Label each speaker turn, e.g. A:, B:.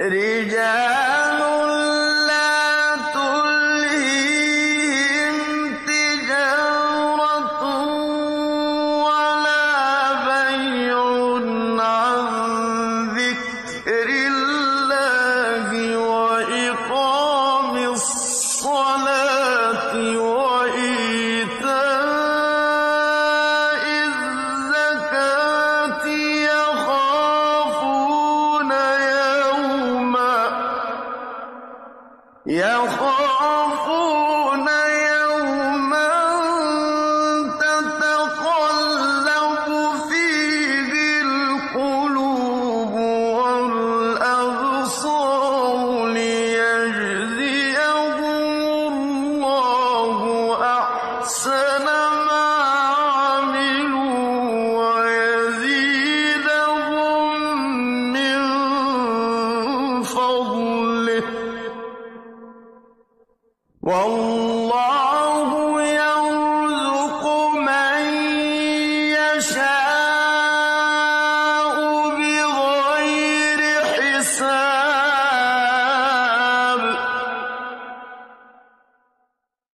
A: رجال لا تلهيهم تجارة ولا بيع عن ذكر الله وإقام الصلاة وإيتاء الزكاة يخافون يوما تتقلب فيه القلوب والأبصار ليجزيهم الله أحسن ما عملوا ويزيدهم من فضله والله